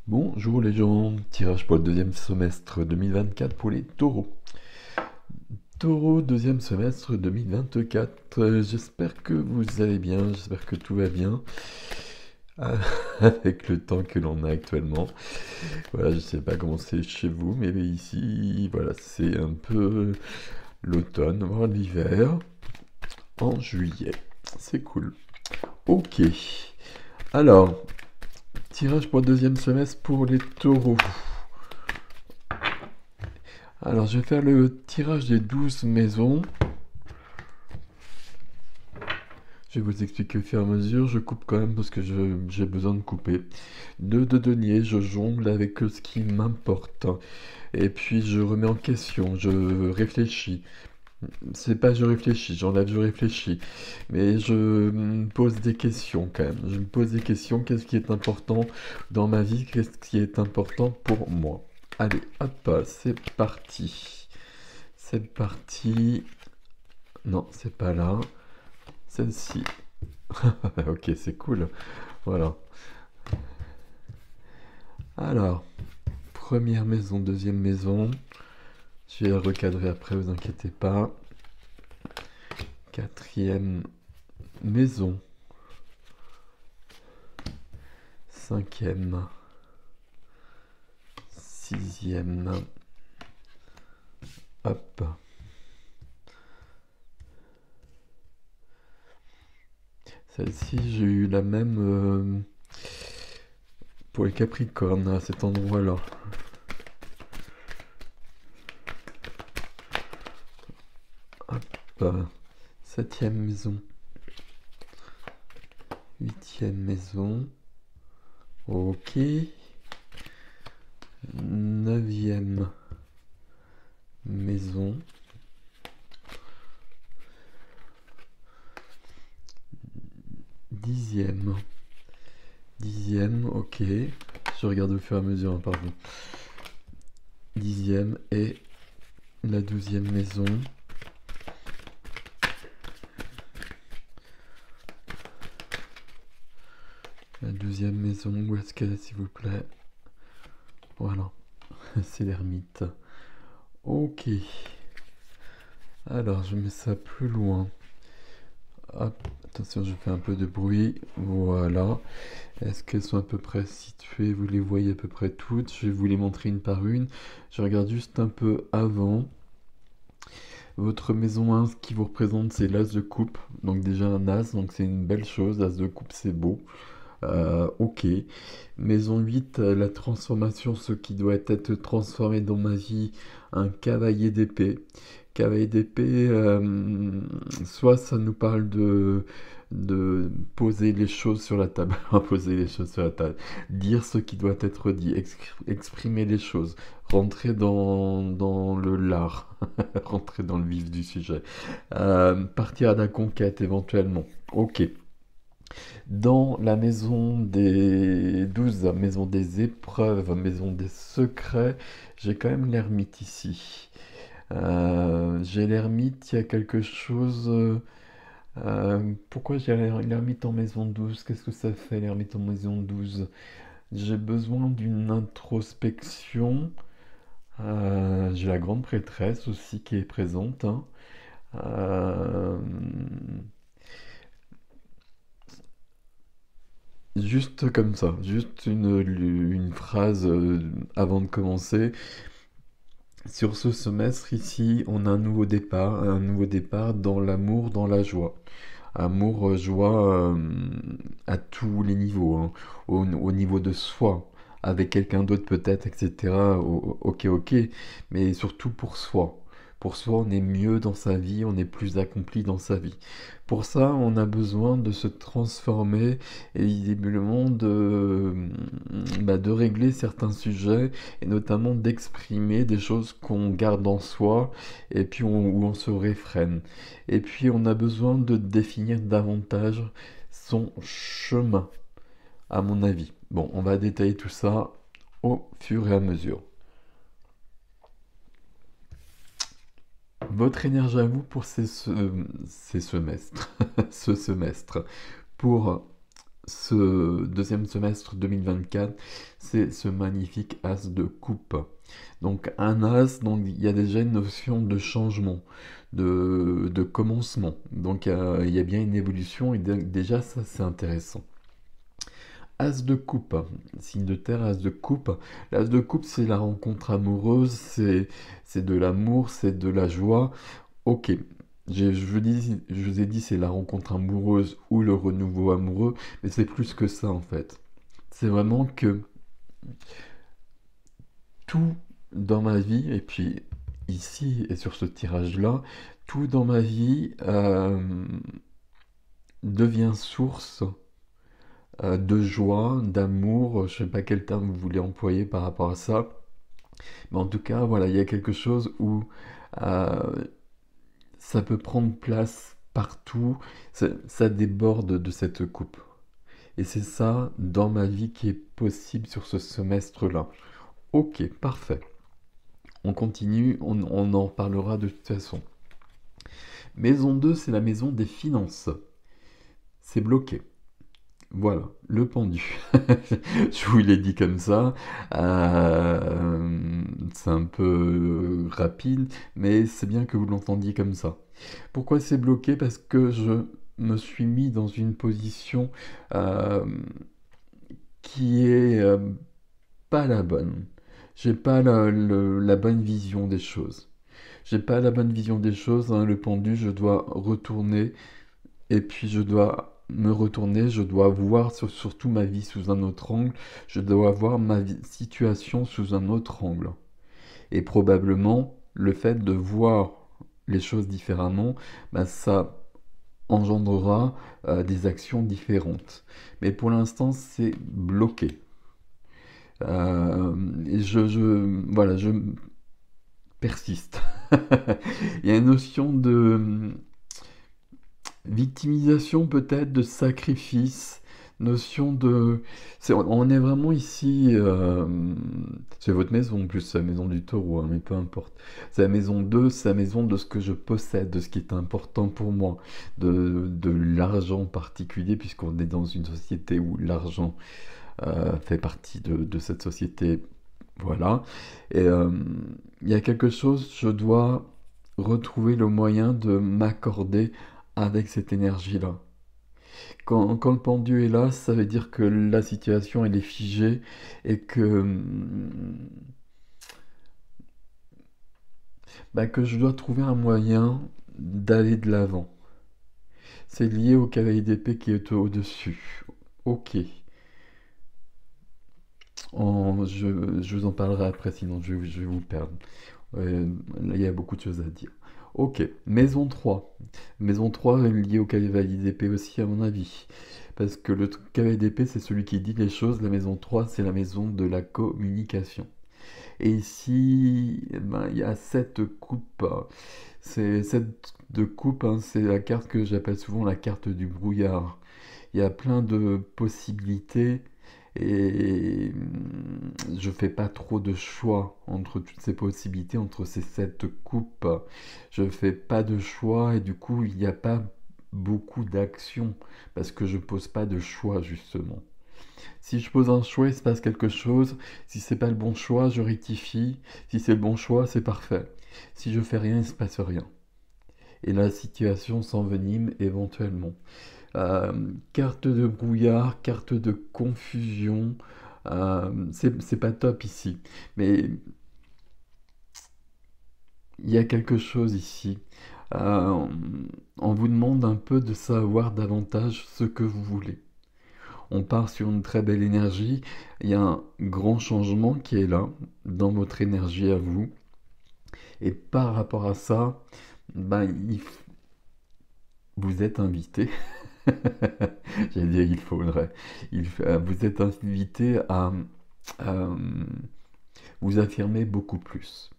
Bonjour les gens, tirage pour le deuxième semestre 2024 pour les taureaux. Taureau, deuxième semestre 2024. J'espère que vous allez bien, j'espère que tout va bien euh, avec le temps que l'on a actuellement. Voilà, je sais pas comment c'est chez vous, mais ici, voilà, c'est un peu l'automne, voire l'hiver en juillet. C'est cool. Ok. Alors, tirage pour le deuxième semestre pour les taureaux. Alors, je vais faire le tirage des 12 maisons. Je vais vous expliquer au fur et à mesure. Je coupe quand même parce que j'ai besoin de couper. De denier, je jongle avec ce qui m'importe. Et puis, je remets en question, je réfléchis. C'est pas je réfléchis, j'enlève je réfléchis. Mais je me pose des questions quand même. Je me pose des questions. Qu'est-ce qui est important dans ma vie? Qu'est-ce qui est important pour moi? Allez, hop, c'est parti. C'est parti. Non, c'est pas là. Celle-ci. Ok, c'est cool. Voilà. Alors, première maison, deuxième maison. Je vais la recadrer après, vous inquiétez pas. Quatrième maison. Cinquième. Sixième. Hop. Celle-ci, j'ai eu la même pour les Capricornes à cet endroit-là. Hop. Septième maison. Huitième maison. Ok. Neuvième maison. Dixième. Dixième, ok. Je regarde au fur et à mesure, hein, pardon. Dixième et la douzième maison. La douzième maison, où est-ce qu'elle est, s'il vous plaît? Voilà, c'est l'ermite. Ok. Alors, je mets ça plus loin. Hop, attention, je fais un peu de bruit. Voilà. Est-ce qu'elles sont à peu près situées? Vous les voyez à peu près toutes. Je vais vous les montrer une par une. Je regarde juste un peu avant. Votre maison 1, ce qui vous représente, c'est l'as de coupe. Donc déjà un as, donc c'est une belle chose. L'as de coupe, c'est beau. Ok. Maison 8, la transformation, ce qui doit être transformé dans ma vie, un cavalier d'épée. Cavalier d'épée, soit ça nous parle de poser les choses sur la table, poser les choses sur la table, dire ce qui doit être dit, exprimer les choses, rentrer dans le lard, rentrer dans le vif du sujet, partir à la conquête éventuellement. Ok. Dans la maison des 12, maison des épreuves, maison des secrets, j'ai quand même l'ermite ici. J'ai l'ermite, il y a quelque chose. Pourquoi j'ai l'ermite en maison 12? Qu'est-ce que ça fait l'ermite en maison 12? J'ai besoin d'une introspection. J'ai la grande prêtresse aussi qui est présente, hein. Euh, Juste comme ça, juste une phrase avant de commencer. Sur ce semestre ici, on a un nouveau départ dans l'amour, dans la joie. Amour, joie à tous les niveaux, hein. Au niveau de soi, avec quelqu'un d'autre peut-être, etc. Ok, ok, mais surtout pour soi. Pour soi, on est mieux dans sa vie, on est plus accompli dans sa vie. Pour ça, on a besoin de se transformer et visiblement de régler certains sujets et notamment d'exprimer des choses qu'on garde en soi et puis où on se réfrène. Et puis on a besoin de définir davantage son chemin, à mon avis. Bon, on va détailler tout ça au fur et à mesure. Votre énergie à vous pour ces semestres, ce semestre. Pour ce deuxième semestre 2024, c'est ce magnifique as de coupe. Donc un as, donc il y a déjà une notion de changement, de commencement. Donc il y a bien une évolution et déjà ça c'est intéressant. As de coupe, signe de terre, as de coupe. L'as de coupe, c'est la rencontre amoureuse, c'est de l'amour, c'est de la joie. Ok, je vous ai dit c'est la rencontre amoureuse ou le renouveau amoureux, mais c'est plus que ça en fait. C'est vraiment que tout dans ma vie, et puis ici et sur ce tirage-là, tout dans ma vie devient source de joie, d'amour, je sais pas quel terme vous voulez employer par rapport à ça, mais en tout cas, voilà, il y a quelque chose où euh, ça peut prendre place partout, ça déborde de cette coupe. Et c'est ça, dans ma vie, qui est possible sur ce semestre-là. Ok, parfait. On continue, on en parlera de toute façon. Maison 2, c'est la maison des finances. C'est bloqué. Voilà, le pendu. Je vous l'ai dit comme ça. C'est un peu rapide, mais c'est bien que vous l'entendiez comme ça. Pourquoi c'est bloqué? Parce que je me suis mis dans une position euh, qui est pas la bonne. J'ai pas la bonne vision des choses. J'ai pas la bonne vision des choses, hein, le pendu, je dois retourner et puis je dois me retourner, je dois voir surtout ma vie sous un autre angle, je dois voir ma situation sous un autre angle. Et probablement, le fait de voir les choses différemment, bah, ça engendrera des actions différentes. Mais pour l'instant, c'est bloqué. Et voilà, je persiste. Il y a une notion de victimisation peut-être, de sacrifice, notion de... on est vraiment ici... c'est votre maison en plus, c'est la maison du taureau, hein, mais peu importe. C'est la maison 2, c'est la maison de ce que je possède, de ce qui est important pour moi, de l'argent en particulier, puisqu'on est dans une société où l'argent fait partie de cette société. Voilà. Et il y a quelque chose, je dois retrouver le moyen de m'accorder avec cette énergie-là. Quand le pendu est là, ça veut dire que la situation elle est figée et que je dois trouver un moyen d'aller de l'avant. C'est lié au cavalier d'épée qui est au-dessus. Ok. Je vous en parlerai après, sinon je vais vous perdre. Là, il y a beaucoup de choses à dire. Ok, maison 3. Maison 3 est liée au cavalier d'épée aussi, à mon avis. Parce que le cavalier d'épée, c'est celui qui dit les choses. La maison 3, c'est la maison de la communication. Et ici, eh ben, il y a cette coupe. Cette de coupe, hein, c'est la carte que j'appelle souvent la carte du brouillard. Il y a plein de possibilités et je fais pas trop de choix entre toutes ces possibilités, entre ces sept coupes. Je fais pas de choix et du coup il n'y a pas beaucoup d'actions parce que je pose pas de choix justement. Si je pose un choix, il se passe quelque chose. Si c'est pas le bon choix, je rectifie. Si c'est le bon choix, c'est parfait. Si je fais rien, il se passe rien. Et la situation s'envenime éventuellement. Carte de brouillard, carte de confusion. C'est pas top ici. Mais il y a quelque chose ici. Euh, on vous demande un peu de savoir davantage ce que vous voulez. On part sur une très belle énergie. Il y a un grand changement qui est là, dans votre énergie à vous. Et par rapport à ça, ben, vous êtes invité. J'allais dire il faudrait. Vous êtes invité à vous affirmer beaucoup plus.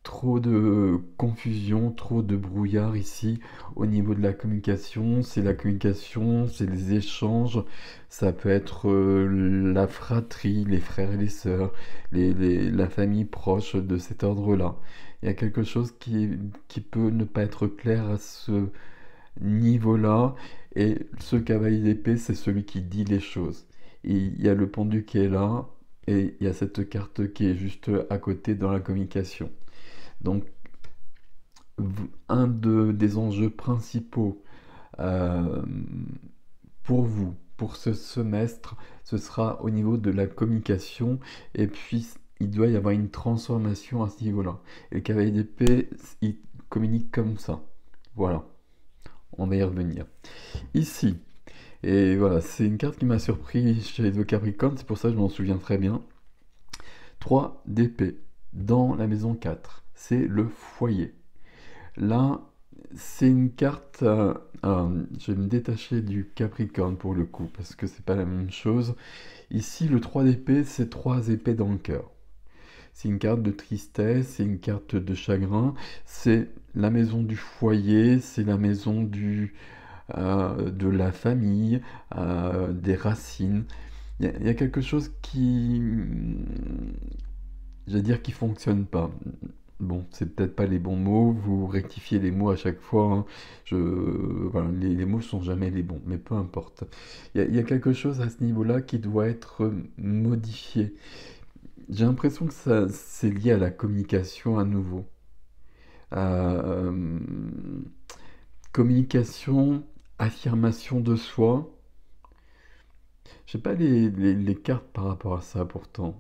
Trop de confusion, trop de brouillard ici au niveau de la communication. C'est la communication, c'est les échanges. Ça peut être la fratrie, les frères et les sœurs, la famille proche de cet ordre-là. Il y a quelque chose qui peut ne pas être clair à ce niveau-là Et ce cavalier d'épée, c'est celui qui dit les choses. Il y a le pendu qui est là, et il y a cette carte qui est juste à côté dans la communication. Donc, des enjeux principaux euh, pour vous, pour ce semestre, ce sera au niveau de la communication, et puis il doit y avoir une transformation à ce niveau-là. Et le cavalier d'épée, il communique comme ça. Voilà, on va y revenir. Ici, et voilà, c'est une carte qui m'a surpris chez les deux Capricornes, c'est pour ça que je m'en souviens très bien. 3 d'épée dans la maison 4, c'est le foyer. Là, c'est une carte. Alors, je vais me détacher du Capricorne pour le coup, parce que c'est pas la même chose. Ici, le 3 d'épée, c'est 3 épées dans le cœur. C'est une carte de tristesse, c'est une carte de chagrin, c'est la maison du foyer, c'est la maison de la famille, des racines. Il y a quelque chose qui, je vais dire, qui fonctionne pas. Bon, c'est peut-être pas les bons mots, vous rectifiez les mots à chaque fois, hein. Voilà, les mots sont jamais les bons, mais peu importe. Il y a quelque chose à ce niveau-là qui doit être modifié. J'ai l'impression que ça, c'est lié à la communication à nouveau. Euh, Communication, affirmation de soi. Je sais pas les cartes par rapport à ça pourtant.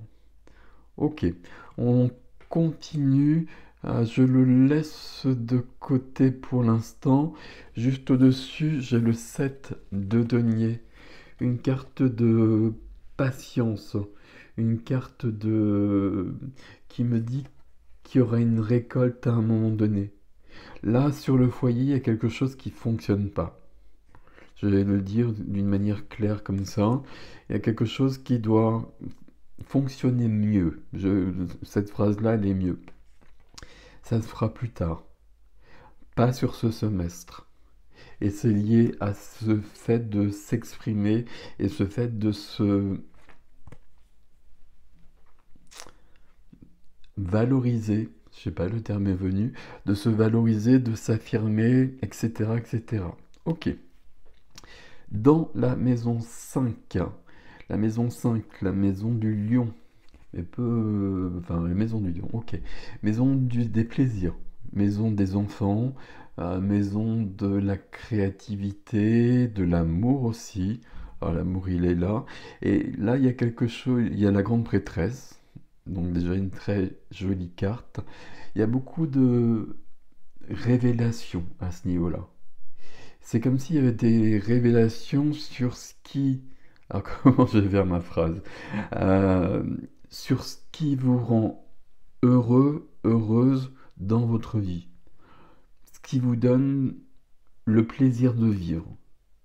Ok, on continue. Je le laisse de côté pour l'instant. Juste au-dessus, j'ai le 7 de denier. Une carte de patience. Une carte qui me dit qu'il y aura une récolte à un moment donné. Là, sur le foyer, il y a quelque chose qui fonctionne pas. Je vais le dire d'une manière claire comme ça. Il y a quelque chose qui doit fonctionner mieux. Cette phrase-là, elle est mieux. Ça se fera plus tard, pas sur ce semestre. Et c'est lié à ce fait de s'exprimer et ce fait de se valoriser, je sais pas, le terme est venu, de se valoriser, de s'affirmer, etc., etc. Ok. Dans la maison 5, la maison du lion, enfin, la maison du lion, ok. Maison des plaisirs, maison des enfants, maison de la créativité, de l'amour aussi. Alors, l'amour, il est là. Et là, il y a quelque chose, il y a la grande prêtresse, donc déjà une très jolie carte. Il y a beaucoup de révélations à ce niveau-là. C'est comme s'il y avait des révélations sur ce qui... Alors comment je vais faire ma phrase? Euh, Sur ce qui vous rend heureux, heureuse dans votre vie. Ce qui vous donne le plaisir de vivre,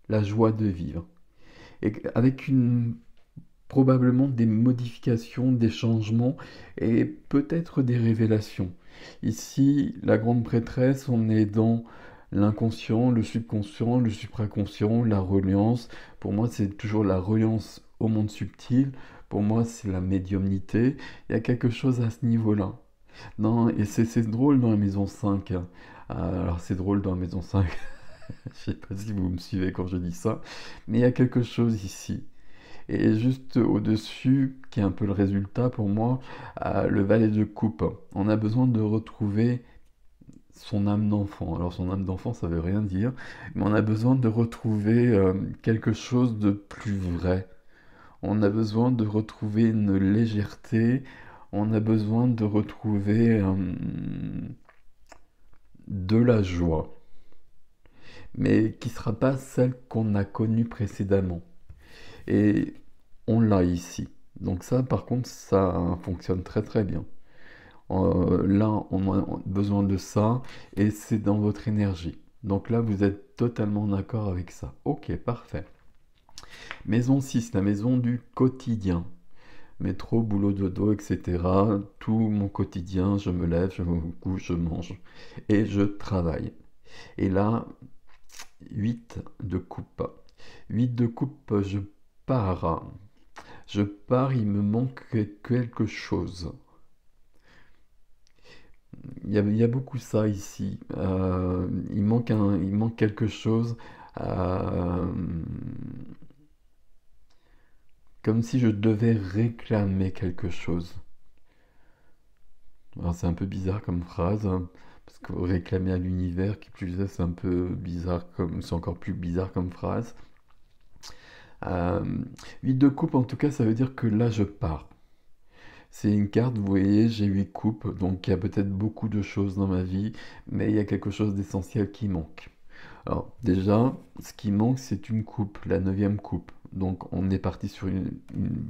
la joie de vivre. Et avec probablement des modifications, des changements et peut-être des révélations. Ici, la grande prêtresse, on est dans l'inconscient, le subconscient, le supraconscient, la reliance. Pour moi, c'est toujours la reliance au monde subtil. Pour moi, c'est la médiumnité. Il y a quelque chose à ce niveau-là. Non, et c'est drôle dans la maison 5, hein. Alors, c'est drôle dans la maison 5. Je sais pas si vous me suivez quand je dis ça. Mais il y a quelque chose ici. Et juste au-dessus, qui est un peu le résultat pour moi, le valet de coupe. On a besoin de retrouver son âme d'enfant. Alors son âme d'enfant, ça veut rien dire, mais on a besoin de retrouver quelque chose de plus vrai. On a besoin de retrouver une légèreté. On a besoin de retrouver de la joie, mais qui ne sera pas celle qu'on a connue précédemment. Et on l'a ici. Donc ça, par contre, ça fonctionne très très bien. Là, on a besoin de ça et c'est dans votre énergie. Donc là, vous êtes totalement d'accord avec ça. Ok, parfait. Maison 6, la maison du quotidien. Métro, boulot, dodo, etc. Tout mon quotidien, je me lève, je me couche, je mange et je travaille. Et là, 8 de coupe. 8 de coupe, je pars. Je pars, il me manque quelque chose. Il y a beaucoup ça ici. Il manque quelque chose. Euh, Comme si je devais réclamer quelque chose. Alors c'est un peu bizarre comme phrase, hein, parce que réclamer à l'univers, qui plus est, c'est un peu bizarre comme, c'est encore plus bizarre comme phrase. Euh, 8 de coupe, en tout cas, ça veut dire que là, je pars. C'est une carte, vous voyez, j'ai 8 coupes, donc il y a peut-être beaucoup de choses dans ma vie, mais il y a quelque chose d'essentiel qui manque. Alors déjà, ce qui manque, c'est une coupe, la neuvième coupe. Donc on est parti sur une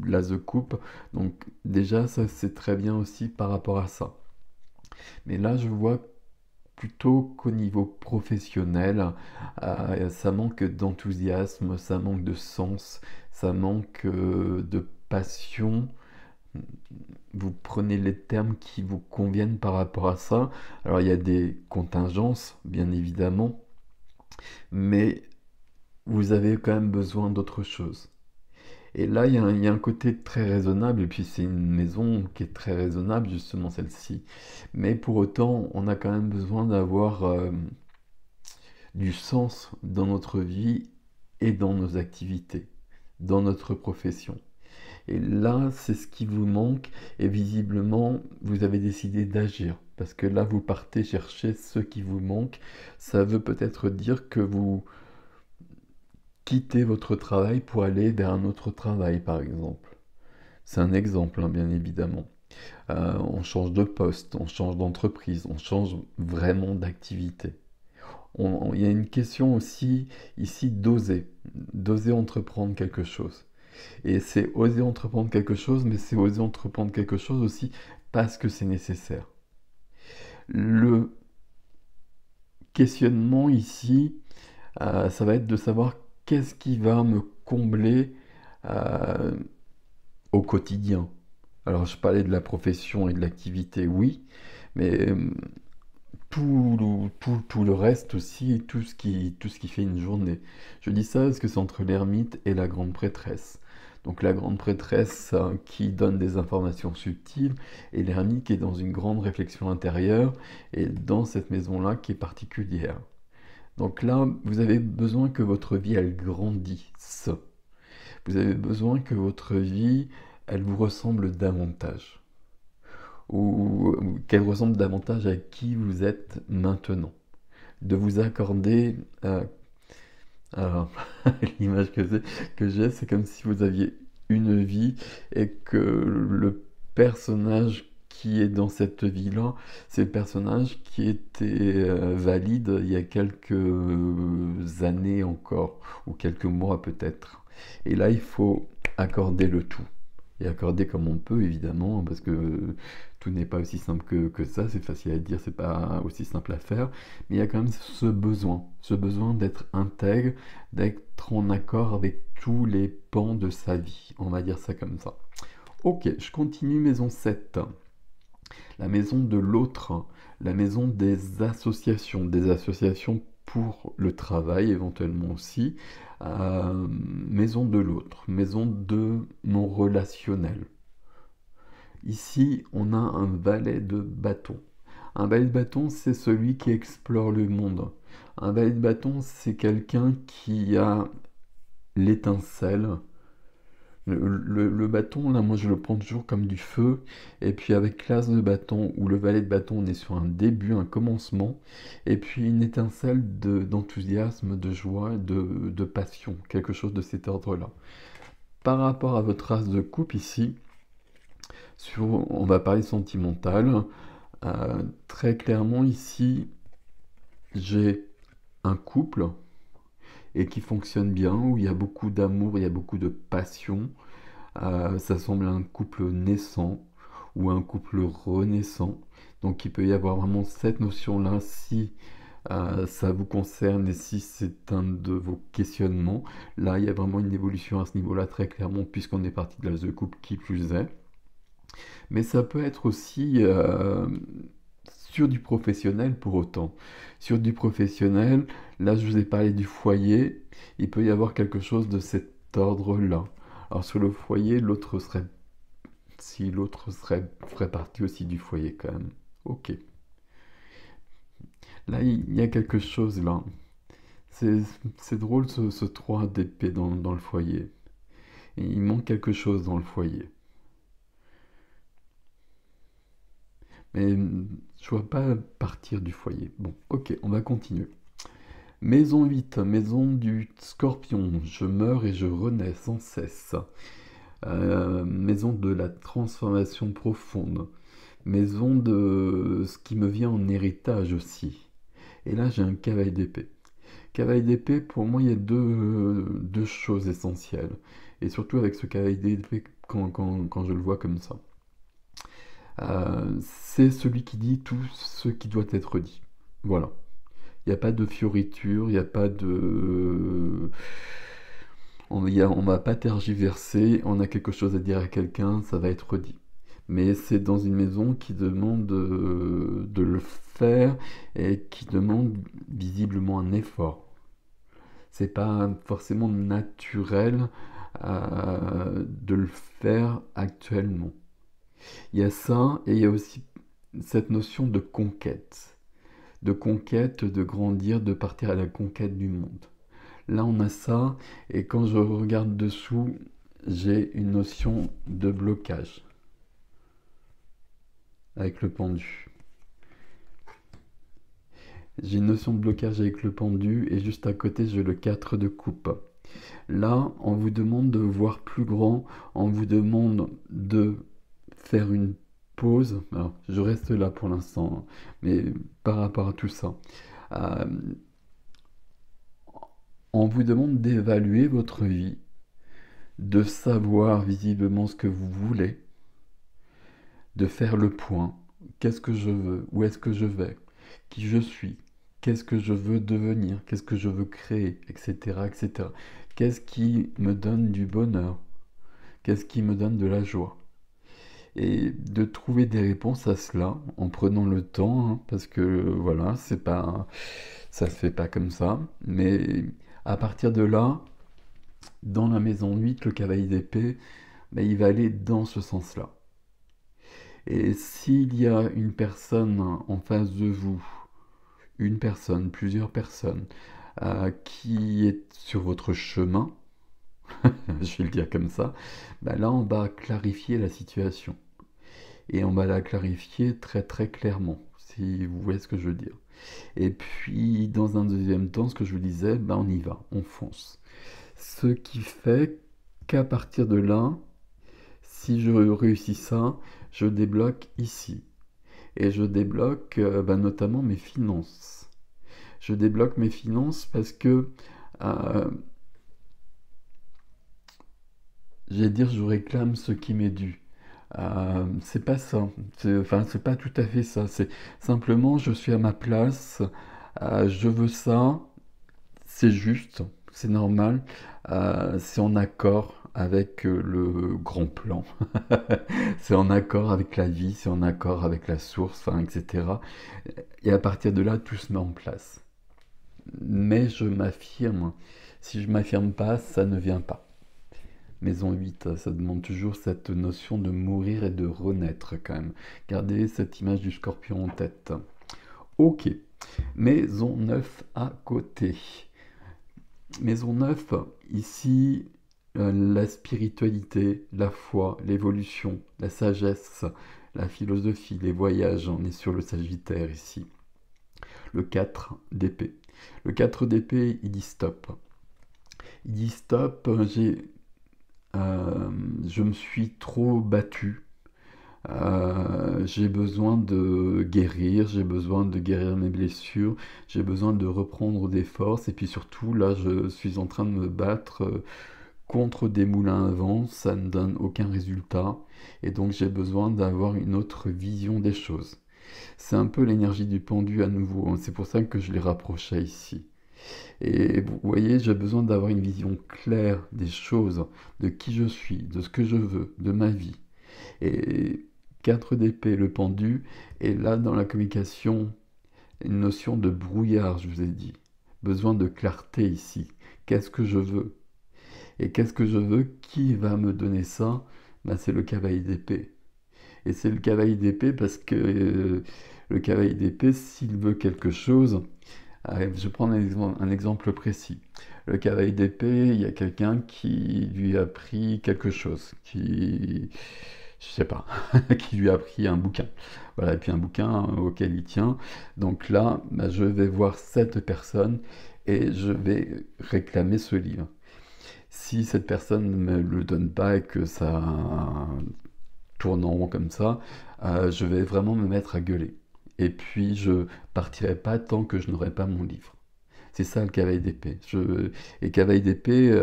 l'as de coupe. Donc déjà, ça c'est très bien aussi par rapport à ça. Mais là, je vois plutôt qu'au niveau professionnel, ça manque d'enthousiasme, ça manque de sens, ça manque de passion. Vous prenez les termes qui vous conviennent par rapport à ça. Alors il y a des contingences, bien évidemment, mais vous avez quand même besoin d'autre chose. Et là, il y a un côté très raisonnable, et puis c'est une maison qui est très raisonnable, justement celle-ci. Mais pour autant, on a quand même besoin d'avoir du sens dans notre vie et dans nos activités, dans notre profession. Et là, c'est ce qui vous manque, et visiblement, vous avez décidé d'agir. Parce que là, vous partez chercher ce qui vous manque. Ça veut peut-être dire que vous quittez votre travail pour aller vers un autre travail, par exemple. C'est un exemple, hein, bien évidemment. On change de poste, on change d'entreprise, on change vraiment d'activité. Il y a une question aussi ici d'oser entreprendre quelque chose. Et c'est oser entreprendre quelque chose, mais c'est oser entreprendre quelque chose aussi parce que c'est nécessaire. Le questionnement ici, ça va être de savoir qu'est-ce qui va me combler euh, au quotidien. Alors, je parlais de la profession et de l'activité, oui, mais tout le reste aussi, tout ce qui fait une journée. Je dis ça parce que c'est entre l'ermite et la grande prêtresse. Donc la grande prêtresse qui donne des informations subtiles et l'ermite qui est dans une grande réflexion intérieure et dans cette maison-là qui est particulière. Donc là, vous avez besoin que votre vie, elle grandisse. Vous avez besoin que votre vie, elle vous ressemble davantage ou qu'elle ressemble davantage à qui vous êtes maintenant. De vous accorder, alors, l'image que j'ai, c'est comme si vous aviez une vie et que le personnage qui est dans cette vie-là, c'est le personnage qui était valide il y a quelques années encore, ou quelques mois peut-être. Et là, il faut accorder le tout. Et accorder comme on peut, évidemment, parce que tout n'est pas aussi simple que ça, c'est facile à dire, c'est pas aussi simple à faire, mais il y a quand même ce besoin d'être intègre, d'être en accord avec tous les pans de sa vie, on va dire ça comme ça. Ok, je continue, maison 7. La maison de l'autre, la maison des associations pour le travail éventuellement aussi, maison de l'autre, maison de mon relationnel. Ici, on a un valet de bâton. Un valet de bâton, c'est celui qui explore le monde. Un valet de bâton, c'est quelqu'un qui a l'étincelle. Le bâton, là, moi je le prends toujours comme du feu. Et puis avec l'as de bâton ou le valet de bâton, on est sur un début, un commencement. Et puis une étincelle d'enthousiasme, de joie, de passion. Quelque chose de cet ordre-là. Par rapport à votre as de coupe ici, on va parler sentimental. Très clairement ici, j'ai un couple et qui fonctionne bien, où il y a beaucoup d'amour, il y a beaucoup de passion. Ça semble un couple naissant ou un couple renaissant. Donc il peut y avoir vraiment cette notion-là si ça vous concerne et si c'est un de vos questionnements. Là, il y a vraiment une évolution à ce niveau-là très clairement puisqu'on est parti de l'as de couple qui plus est. Mais ça peut être aussi sur du professionnel pour autant. Sur du professionnel, là je vous ai parlé du foyer, il peut y avoir quelque chose de cet ordre-là. Alors sur le foyer, ferait partie aussi du foyer quand même. Ok. Là, il y a quelque chose là. C'est c'est drôle ce 3 d'épée dans le foyer. Et il manque quelque chose dans le foyer. Mais je vois pas partir du foyer. Bon, ok, on va continuer. Maison 8, maison du scorpion. Je meurs et je renais sans cesse. Maison de la transformation profonde. Maison de ce qui me vient en héritage aussi. Et là, j'ai un cavalier d'épée. Cavalier d'épée, pour moi, il y a deux choses essentielles. Et surtout avec ce cavalier d'épée, quand je le vois comme ça. C'est celui qui dit tout ce qui doit être dit. Voilà. Il n'y a pas de fioriture, il n'y a pas de... On va pas tergiverser, on a quelque chose à dire à quelqu'un, ça va être dit. Mais c'est dans une maison qui demande de le faire et qui demande visiblement un effort. C'est pas forcément naturel de le faire actuellement. Il y a ça et il y a aussi cette notion de conquête, de grandir, de partir à la conquête du monde. Là, on a ça, et quand je regarde dessous, j'ai une notion de blocage avec le pendu. J'ai une notion de blocage avec le pendu, et juste à côté, j'ai le 4 de coupe. Là, on vous demande de voir plus grand, on vous demande de faire une pause. Alors, je reste là pour l'instant, hein, mais par rapport à tout ça, euh, on vous demande d'évaluer votre vie, de savoir visiblement ce que vous voulez, de faire le point. Qu'est-ce que je veux? Où est-ce que je vais? Qui je suis? Qu'est-ce que je veux devenir? Qu'est-ce que je veux créer? Etc. etc. Qu'est-ce qui me donne du bonheur? Qu'est-ce qui me donne de la joie? Et de trouver des réponses à cela en prenant le temps, hein, parce que voilà, c'est pas, ça se fait pas comme ça. Mais à partir de là, dans la maison 8, le cavalier d'épée, ben, il va aller dans ce sens-là. Et s'il y a une personne en face de vous, une personne, plusieurs personnes, qui est sur votre chemin, je vais le dire comme ça, ben là on va clarifier la situation. Et on va la clarifier très très clairement, si vous voyez ce que je veux dire. Et puis dans un deuxième temps, ce que je vous disais, ben on y va, on fonce. Ce qui fait qu'à partir de là, si je réussis ça, je débloque ici. Et je débloque ben, notamment mes finances. Je débloque mes finances parce que, euh, j'allais dire, je réclame ce qui m'est dû. C'est pas ça. Enfin, c'est pas tout à fait ça. C'est simplement, je suis à ma place. Je veux ça. C'est juste. C'est normal. C'est en accord avec le grand plan. C'est en accord avec la vie. C'est en accord avec la source, enfin, etc. Et à partir de là, tout se met en place. Mais je m'affirme. Si je m'affirme pas, ça ne vient pas. Maison 8, ça demande toujours cette notion de mourir et de renaître quand même. Gardez cette image du scorpion en tête. Ok, maison 9 à côté. Maison 9, ici, la spiritualité, la foi, l'évolution, la sagesse, la philosophie, les voyages. On est sur le Sagittaire ici. Le 4 d'épée. Le 4 d'épée, il dit stop. Il dit stop, je me suis trop battu. J'ai besoin de guérir, j'ai besoin de guérir mes blessures, j'ai besoin de reprendre des forces. Et puis surtout, là, je suis en train de me battre contre des moulins à vent, ça ne donne aucun résultat. Et donc, j'ai besoin d'avoir une autre vision des choses. C'est un peu l'énergie du pendu à nouveau, hein. C'est pour ça que je les rapprochais ici. Et vous voyez, j'ai besoin d'avoir une vision claire des choses, de qui je suis, de ce que je veux, de ma vie. Et 4 d'épée, le pendu, et là dans la communication, une notion de brouillard, je vous ai dit. Besoin de clarté ici. Qu'est-ce que je veux? Et qu'est-ce que je veux? Qui va me donner ça? Ben, c'est le cavalier d'épée. Et c'est le cavalier d'épée parce que le cavalier d'épée, s'il veut quelque chose, Je prends un exemple précis. Le cavalier d'épée, il y a quelqu'un qui lui a appris quelque chose, je sais pas, qui lui a appris un bouquin. Voilà, et puis un bouquin auquel il tient. Donc là, bah, je vais voir cette personne et je vais réclamer ce livre. Si cette personne ne me le donne pas et que ça tourne en rond comme ça, je vais vraiment me mettre à gueuler. Et puis je partirai pas tant que je n'aurai pas mon livre. C'est ça le cavalier d'épée. Et cavalier d'épée,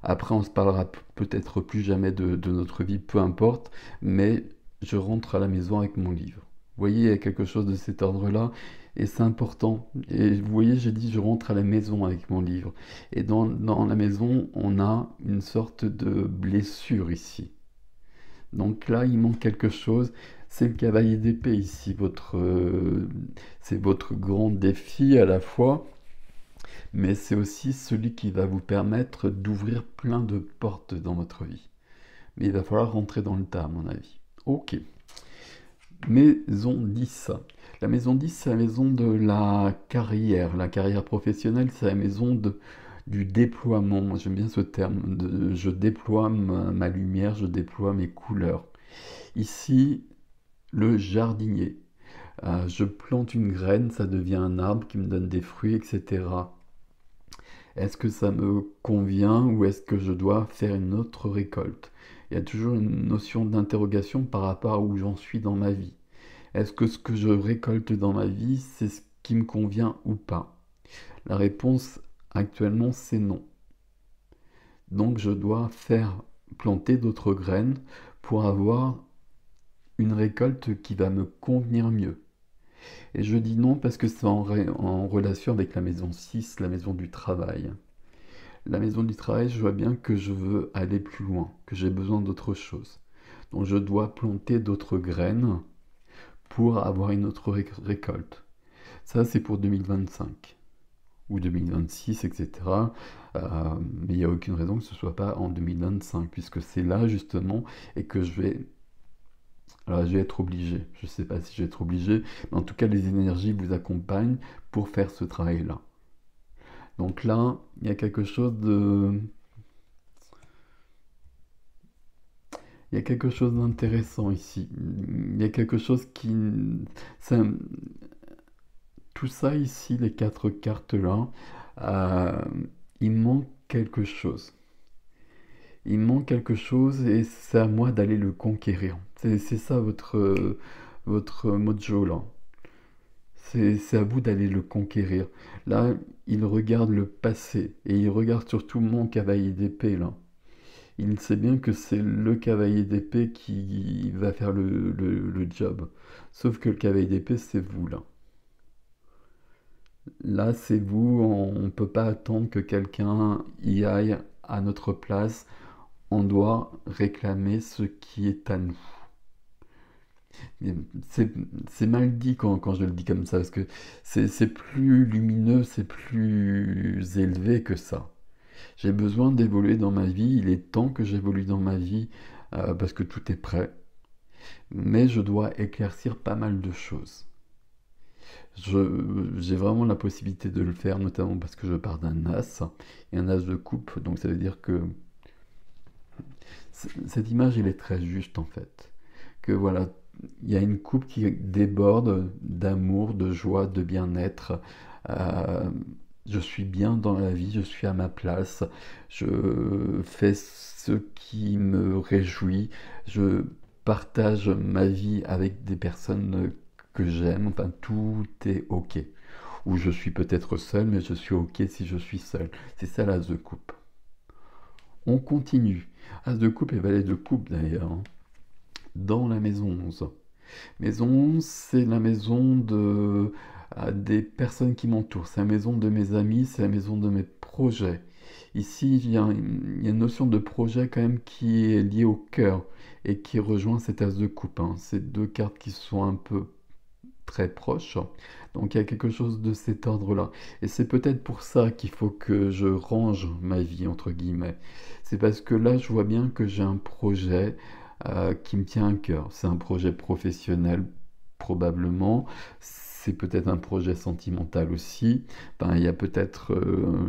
après on se parlera peut-être plus jamais de notre vie, peu importe, mais je rentre à la maison avec mon livre. Vous voyez, il y a quelque chose de cet ordre-là, et c'est important. Et vous voyez, j'ai dit je rentre à la maison avec mon livre. Et dans la maison, on a une sorte de blessure ici. Donc là, il manque quelque chose. C'est le cavalier d'épée ici, c'est votre grand défi à la fois, mais c'est aussi celui qui va vous permettre d'ouvrir plein de portes dans votre vie. Mais il va falloir rentrer dans le tas, à mon avis. Ok. Maison 10. La maison 10, c'est la maison de la carrière. La carrière professionnelle, c'est la maison du déploiement. J'aime bien ce terme. Je déploie ma lumière, je déploie mes couleurs. Ici, le jardinier. Je plante une graine, ça devient un arbre qui me donne des fruits, etc. Est-ce que ça me convient ou est-ce que je dois faire une autre récolte? Il y a toujours une notion d'interrogation par rapport à où j'en suis dans ma vie. Est-ce que ce que je récolte dans ma vie, c'est ce qui me convient ou pas? La réponse actuellement, c'est non. Donc je dois faire planter d'autres graines pour avoir une récolte qui va me convenir mieux. Et je dis non parce que c'est en relation avec la maison 6, la maison du travail. La maison du travail, je vois bien que je veux aller plus loin, que j'ai besoin d'autre chose. Donc je dois planter d'autres graines pour avoir une autre récolte. Ça, c'est pour 2025 ou 2026, etc. Mais il n'y a aucune raison que ce ne soit pas en 2025, puisque c'est là justement et que je vais... Alors, je vais être obligé. Je ne sais pas si je vais être obligé, mais en tout cas, les énergies vous accompagnent pour faire ce travail-là. Donc là, il y a quelque chose de... Il y a quelque chose d'intéressant ici. Il y a quelque chose qui... Tout ça ici, les quatre cartes-là, euh, il manque quelque chose. Il manque quelque chose et c'est à moi d'aller le conquérir. C'est ça votre mojo là. C'est à vous d'aller le conquérir. Là, il regarde le passé et il regarde surtout mon cavalier d'épée là. Il sait bien que c'est le cavalier d'épée qui va faire le job. Sauf que le cavalier d'épée, c'est vous là. Là, c'est vous, on ne peut pas attendre que quelqu'un y aille à notre place. On doit réclamer ce qui est à nous. C'est mal dit quand je le dis comme ça, parce que c'est plus lumineux, c'est plus élevé que ça. J'ai besoin d'évoluer dans ma vie, il est temps que j'évolue dans ma vie, parce que tout est prêt. Mais je dois éclaircir pas mal de choses. J'ai vraiment la possibilité de le faire, notamment parce que je pars d'un as, et un as de coupe, donc ça veut dire que cette image, elle est très juste en fait. Que voilà, il y a une coupe qui déborde d'amour, de joie, de bien-être. Euh, je suis bien dans la vie, je suis à ma place, je fais ce qui me réjouit, je partage ma vie avec des personnes que j'aime, enfin tout est ok. Ou je suis peut-être seul, mais je suis ok si je suis seul. C'est ça l'as de coupe. On continue. As de coupe et valet de coupe d'ailleurs, hein, dans la maison 11. Maison 11, c'est la maison des personnes qui m'entourent. C'est la maison de mes amis, c'est la maison de mes projets. Ici, il y a une notion de projet quand même qui est liée au cœur et qui rejoint cet as de coupe, hein. Ces deux cartes qui sont un peu très proches. Donc il y a quelque chose de cet ordre-là. Et c'est peut-être pour ça qu'il faut que je range ma vie, entre guillemets. C'est parce que là, je vois bien que j'ai un projet qui me tient à cœur. C'est un projet professionnel, probablement. c'est peut-être un projet sentimental aussi. Enfin, il y a peut-être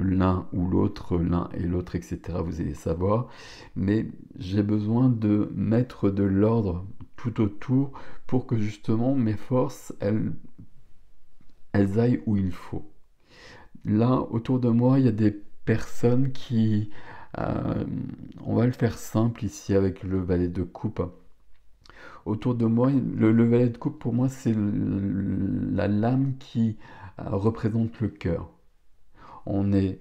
l'un ou l'autre, l'un et l'autre, etc. Vous allez savoir. Mais j'ai besoin de mettre de l'ordre tout autour pour que justement mes forces, elles aillent où il faut. Là, autour de moi, il y a des personnes qui... euh, on va le faire simple ici avec le valet de coupe. Autour de moi, le valet de coupe, pour moi, c'est la lame qui représente le cœur. On est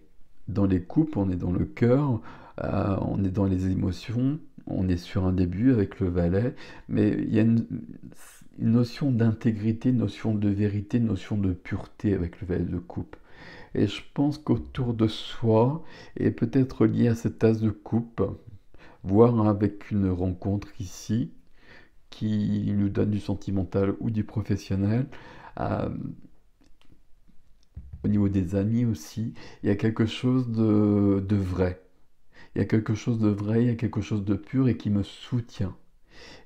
dans les coupes, on est dans le cœur, on est dans les émotions, on est sur un début avec le valet, mais il y a une notion d'intégrité, une notion de vérité, une notion de pureté avec le valet de coupe. Et je pense qu'autour de soi, et peut-être lié à cette tasse de coupe, voire avec une rencontre ici, qui nous donne du sentimental ou du professionnel, euh, au niveau des amis aussi, il y a quelque chose de vrai. Il y a quelque chose de vrai, il y a quelque chose de pur et qui me soutient.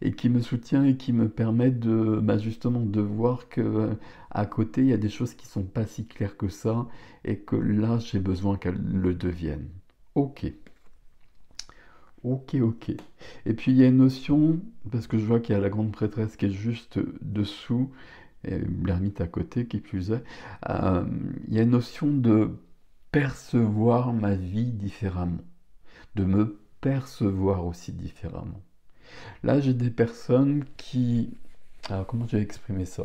Et qui me soutient et qui me permet de, bah justement de voir que à côté, il y a des choses qui sont pas si claires que ça et que là, j'ai besoin qu'elles le deviennent. Ok, ok. Et puis il y a une notion, parce que je vois qu'il y a la grande prêtresse qui est juste dessous, et l'ermite à côté qui plus est, euh, il y a une notion de percevoir ma vie différemment, de me percevoir aussi différemment. Là, j'ai des personnes qui... Alors, comment je vais exprimer ça?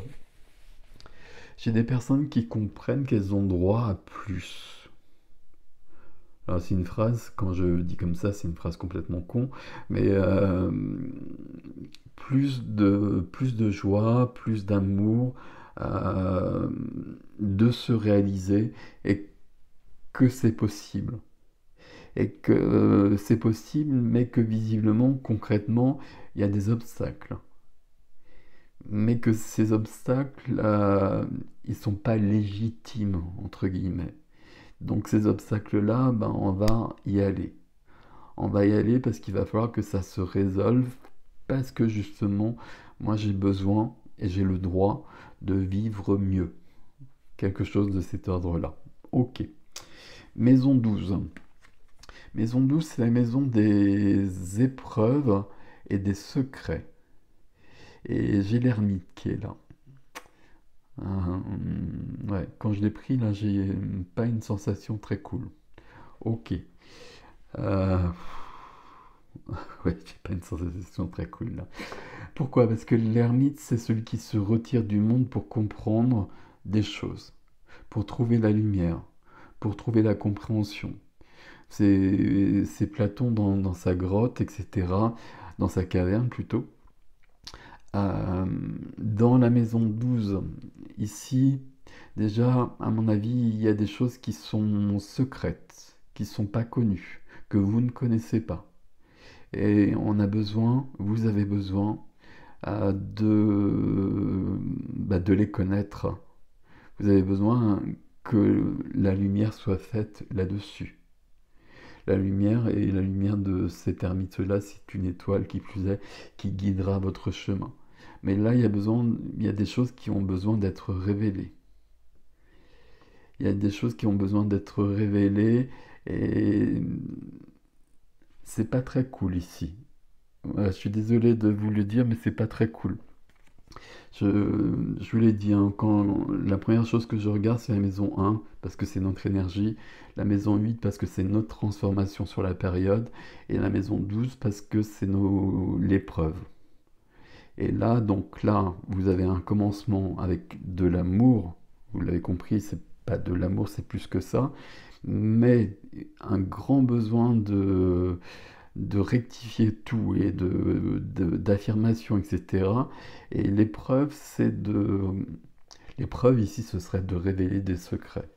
J'ai des personnes qui comprennent qu'elles ont droit à plus. Alors, c'est une phrase, quand je dis comme ça, c'est une phrase complètement con, mais plus de joie, plus d'amour, euh, de se réaliser et que c'est possible. Et que c'est possible, mais que visiblement, concrètement, il y a des obstacles. Mais que ces obstacles, ils sont pas légitimes, entre guillemets. Donc ces obstacles-là, ben, on va y aller. On va y aller parce qu'il va falloir que ça se résolve, parce que justement, moi j'ai besoin et j'ai le droit de vivre mieux. Quelque chose de cet ordre-là. Ok. Maison 12. Maison 12, c'est la maison des épreuves et des secrets. Et j'ai l'ermite qui est là. Ouais, quand je l'ai pris, là, j'ai pas une sensation très cool. Ok. Euh, Ouais, j'ai pas une sensation très cool là. Pourquoi? Parce que l'ermite, c'est celui qui se retire du monde pour comprendre des choses, pour trouver la lumière, pour trouver la compréhension. C'est Platon dans sa grotte, etc., dans sa caverne plutôt. Euh, dans la maison 12, ici, déjà, à mon avis, il y a des choses qui sont secrètes, qui sont pas connues, que vous ne connaissez pas. Et on a besoin, vous avez besoin de les connaître. Vous avez besoin que la lumière soit faite là-dessus. La lumière et la lumière de cet ermite-là, c'est une étoile qui plus est, qui guidera votre chemin. Mais là, il y a des choses qui ont besoin d'être révélées. Il y a des choses qui ont besoin d'être révélées et c'est pas très cool ici. Voilà, je suis désolé de vous le dire, mais c'est pas très cool. Je, je vous l'ai dit, hein, la première chose que je regarde, c'est la maison 1, parce que c'est notre énergie, la maison 8, parce que c'est notre transformation sur la période, et la maison 12, parce que c'est l'épreuve. Et là, donc là, vous avez un commencement avec de l'amour, vous l'avez compris, c'est pas de l'amour, c'est plus que ça, mais un grand besoin de rectifier tout et d'affirmation, etc. Et l'épreuve ici, ce serait de révéler des secrets,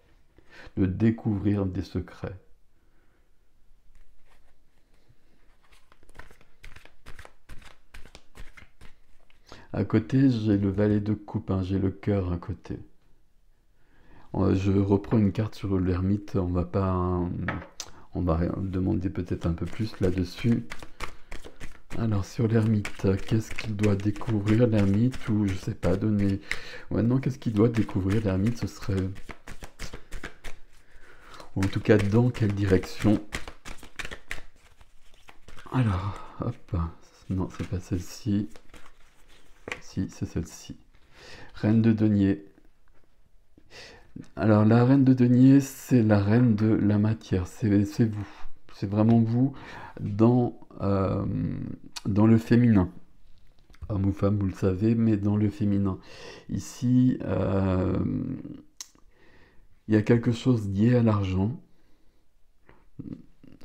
de découvrir des secrets. À côté, j'ai le valet de coupe, hein, j'ai le cœur à côté. Je reprends une carte sur l'ermite, on va pas... On va demander peut-être un peu plus là-dessus. Alors sur l'ermite, qu'est-ce qu'il doit découvrir l'ermite ou je sais pas, donner... Ouais non, qu'est-ce qu'il doit découvrir l'ermite, ce serait... Ou en tout cas dans quelle direction? Alors, hop, non c'est pas celle-ci, si c'est celle-ci. Reine de denier. Alors la reine de denier, c'est la reine de la matière, c'est vous. C'est vraiment vous dans, dans le féminin. Homme ou femme, vous le savez, mais dans le féminin. Ici, il y a quelque chose lié à l'argent.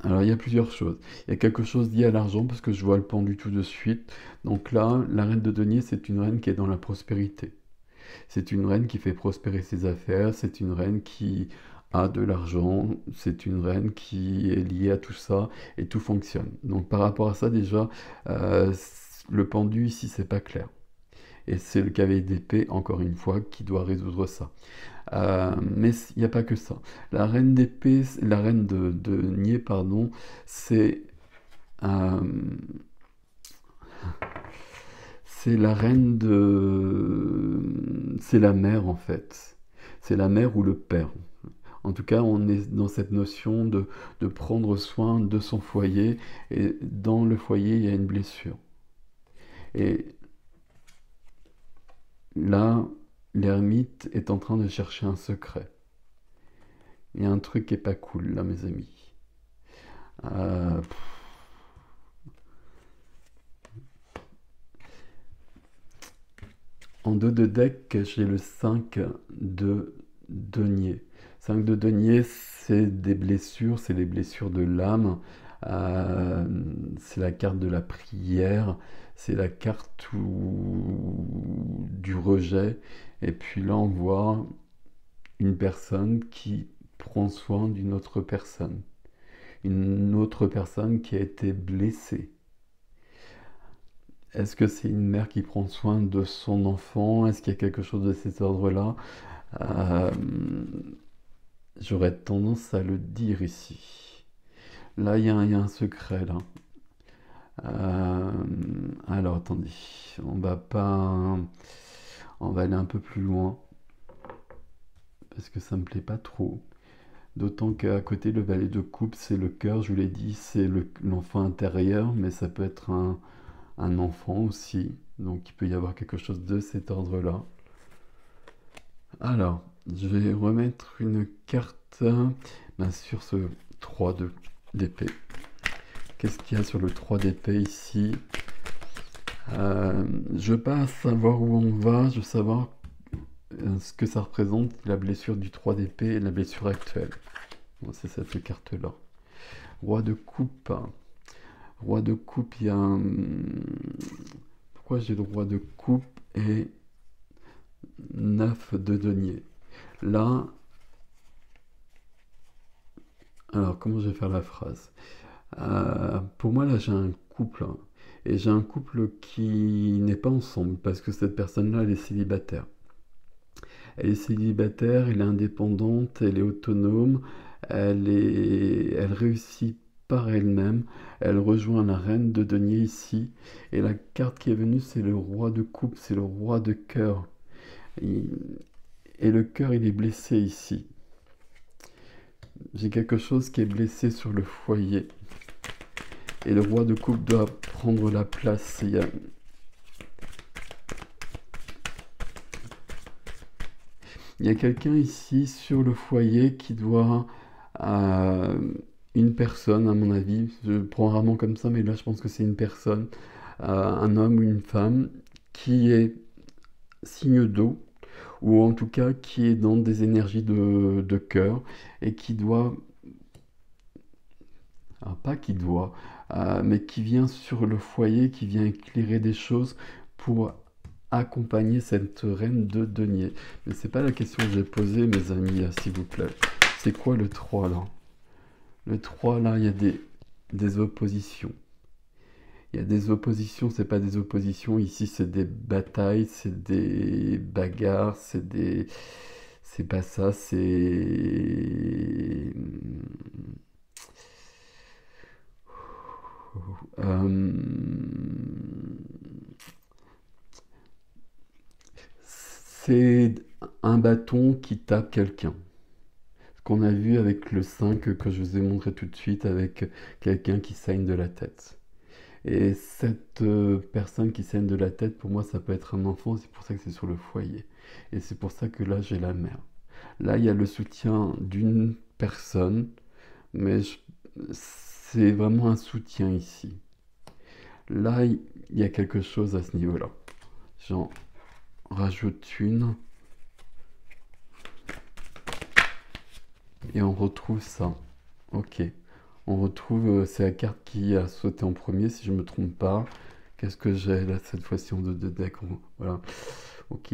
Alors, il y a plusieurs choses. Il y a quelque chose lié à l'argent, parce que je vois le pendu tout de suite. Donc là, la reine de denier, c'est une reine qui est dans la prospérité. C'est une reine qui fait prospérer ses affaires, c'est une reine qui a de l'argent, c'est une reine qui est liée à tout ça, et tout fonctionne. Donc par rapport à ça, déjà, le pendu ici, c'est pas clair. Et c'est le cavalier d'épée, encore une fois, qui doit résoudre ça. Mais il n'y a pas que ça. La reine d'épée, la reine de denier, pardon, c'est euh, c'est la reine de... C'est la mère, en fait. C'est la mère ou le père. En tout cas, on est dans cette notion de prendre soin de son foyer. Et dans le foyer, il y a une blessure. Et là, l'ermite est en train de chercher un secret. Il y a un truc qui est pas cool là, mes amis. Euh, En dos de deck, j'ai le 5 de denier. 5 de denier, c'est des blessures, c'est les blessures de l'âme. Euh, c'est la carte de la prière, c'est la carte du rejet. Et puis là, on voit une personne qui prend soin d'une autre personne. Une autre personne qui a été blessée. Est-ce que c'est une mère qui prend soin de son enfant? Est-ce qu'il y a quelque chose de cet ordre-là? Euh, J'aurais tendance à le dire ici. Là, il y a un secret, là. Euh, alors, attendez. On va pas... On va aller un peu plus loin. Parce que ça me plaît pas trop. D'autant qu'à côté, le valet de coupe, c'est le cœur. Je vous l'ai dit, c'est l'enfant intérieur. Mais ça peut être un enfant aussi. Donc, il peut y avoir quelque chose de cet ordre-là. Alors, je vais remettre une carte sur ce 3 d'épée. Qu'est-ce qu'il y a sur le 3 d'épée ici? Je veux pas savoir où on va, je veux savoir ce que ça représente, la blessure du 3 d'épée et la blessure actuelle. Bon, c'est cette carte-là. Roi de coupe. Roi de coupe, il y a un... Pourquoi j'ai le roi de coupe et 9 de denier? Là, alors comment je vais faire la phrase? Pour moi, là, j'ai un couple, hein. Et j'ai un couple qui n'est pas ensemble parce que cette personne-là, elle est célibataire. Elle est célibataire, elle est indépendante, elle est autonome, elle réussit par elle-même. Elle rejoint la reine de denier ici. Et la carte qui est venue, c'est le roi de coupe, c'est le roi de cœur. Et, et le cœur, il est blessé ici. J'ai quelque chose qui est blessé sur le foyer. Et le roi de coupe doit prendre la place. Il y a quelqu'un ici sur le foyer qui doit... une personne, à mon avis, je prends rarement comme ça, mais là je pense que c'est une personne, un homme ou une femme, qui est signe d'eau, ou en tout cas qui est dans des énergies de cœur, et qui doit... Alors, pas qui doit, mais qui vient sur le foyer, qui vient éclairer des choses pour accompagner cette reine de denier. Mais c'est pas la question que j'ai posée, mes amis, s'il vous plaît. C'est quoi le 3 là? Le 3 là, il y a des oppositions. Il y a des oppositions, c'est pas des oppositions. Ici, c'est des batailles, c'est des bagarres, c'est des... C'est pas ça, c'est... Euh, c'est un bâton qui tape quelqu'un. Ce qu'on a vu avec le 5 que je vous ai montré tout de suite avec quelqu'un qui saigne de la tête. Et cette personne qui saigne de la tête, pour moi, ça peut être un enfant, c'est pour ça que c'est sur le foyer. Et c'est pour ça que là, j'ai la mère. Là, il y a le soutien d'une personne, mais c'est vraiment un soutien ici. Là, il y a quelque chose à ce niveau-là. J'en rajoute une et on retrouve ça. Ok. On retrouve, c'est la carte qui a sauté en premier, si je ne me trompe pas. Qu'est-ce que j'ai là cette fois-ci en 2 deck? Voilà. Ok.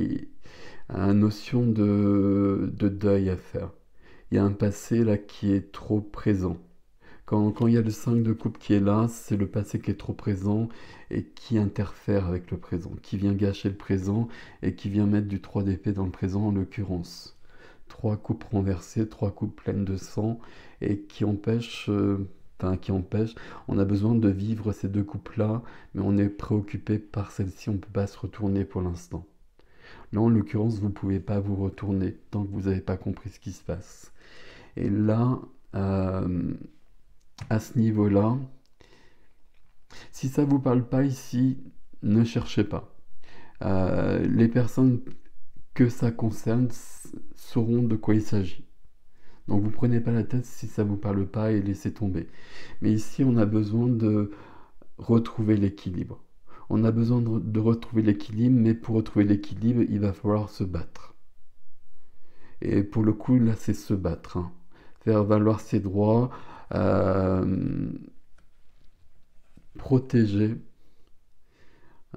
Une notion de deuil à faire. Il y a un passé là qui est trop présent. Quand il y a le 5 de coupe qui est là, c'est le passé qui est trop présent et qui interfère avec le présent, qui vient gâcher le présent et qui vient mettre du 3 d'épée dans le présent en l'occurrence. 3 coupes renversées, 3 coupes pleines de sang et qui empêchent, on a besoin de vivre ces 2 coupes-là, mais on est préoccupé par celle-ci, on ne peut pas se retourner pour l'instant. Là, en l'occurrence, vous ne pouvez pas vous retourner tant que vous n'avez pas compris ce qui se passe. Et là, à ce niveau-là, si ça ne vous parle pas ici, ne cherchez pas. Les personnes que ça concerne sauront de quoi il s'agit. Donc vous prenez pas la tête si ça ne vous parle pas et laissez tomber. Mais ici, on a besoin de retrouver l'équilibre. On a besoin de retrouver l'équilibre, mais pour retrouver l'équilibre, il va falloir se battre. Et pour le coup, là, c'est se battre. Hein. Faire valoir ses droits, protéger.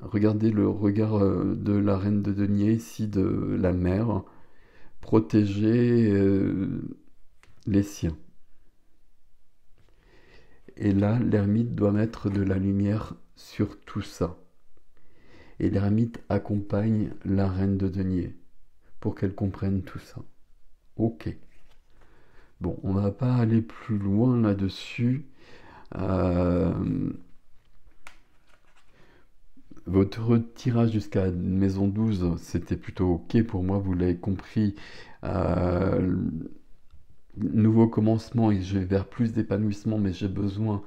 Regardez le regard de la reine de denier ici, de la mère. Protéger les siens. Et là, l'ermite doit mettre de la lumière sur tout ça. Et l'ermite accompagne la reine de denier pour qu'elle comprenne tout ça. Ok. Bon, on va pas aller plus loin là-dessus. Votre tirage jusqu'à maison 12, c'était plutôt ok pour moi, vous l'avez compris. Nouveau commencement et je vais vers plus d'épanouissement, mais j'ai besoin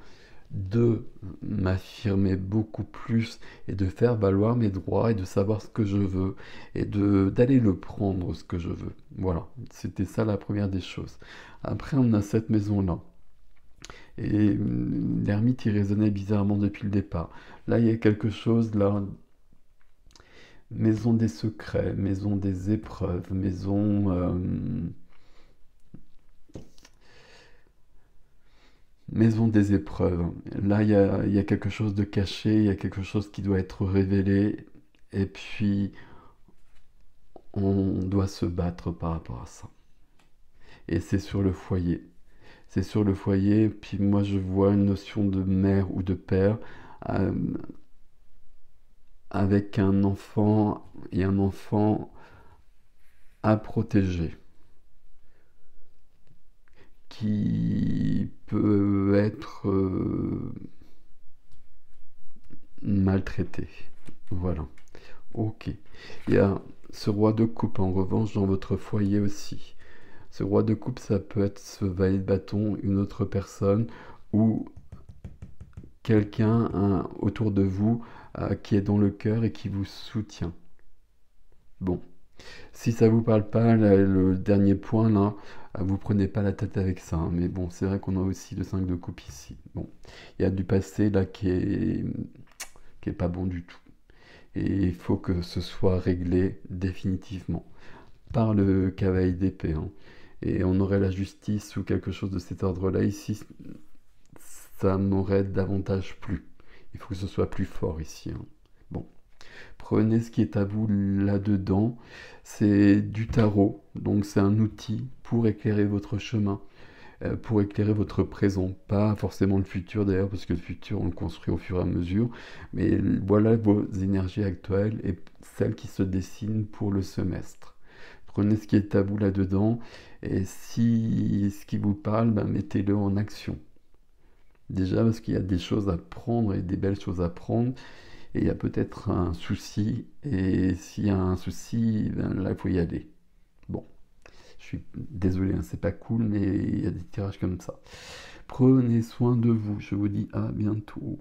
de m'affirmer beaucoup plus et de faire valoir mes droits et de savoir ce que je veux et d'aller le prendre ce que je veux. Voilà, c'était ça la première des choses. Après, on a cette maison-là. Et l'ermite, il résonnait bizarrement depuis le départ. Là, il y a quelque chose, là, maison des secrets, maison des épreuves, maison des épreuves. Là, il y a quelque chose de caché, il y a quelque chose qui doit être révélé, et puis on doit se battre par rapport à ça. Et c'est sur le foyer. C'est sur le foyer, puis moi je vois une notion de mère ou de père euh, avec un enfant et un enfant à protéger, qui peut être maltraité. Voilà. Ok. Il y a ce roi de coupe en revanche dans votre foyer aussi. Ce roi de coupe, ça peut être ce valet de bâton, une autre personne ou quelqu'un autour de vous qui est dans le cœur et qui vous soutient. Bon. Si ça vous parle pas, le dernier point là, vous prenez pas la tête avec ça. Hein, mais bon, c'est vrai qu'on a aussi le 5 de coupe ici. Bon, il y a du passé là qui est pas bon du tout. Et il faut que ce soit réglé définitivement par le cavalier d'épée. Hein. Et on aurait la justice ou quelque chose de cet ordre-là ici, ça m'aurait davantage plu. Il faut que ce soit plus fort ici. Hein. Bon, prenez ce qui est à vous là-dedans. C'est du tarot, donc c'est un outil pour éclairer votre chemin, pour éclairer votre présent. Pas forcément le futur d'ailleurs, parce que le futur on le construit au fur et à mesure. Mais voilà vos énergies actuelles et celles qui se dessinent pour le semestre. Prenez ce qui est à vous là-dedans et si ce qui vous parle, ben, mettez-le en action. Déjà parce qu'il y a des choses à prendre et des belles choses à prendre. Et il y a peut-être un souci. Et s'il y a un souci, ben là, il faut y aller. Bon, je suis désolé, hein, c'est pas cool, mais il y a des tirages comme ça. Prenez soin de vous. Je vous dis à bientôt.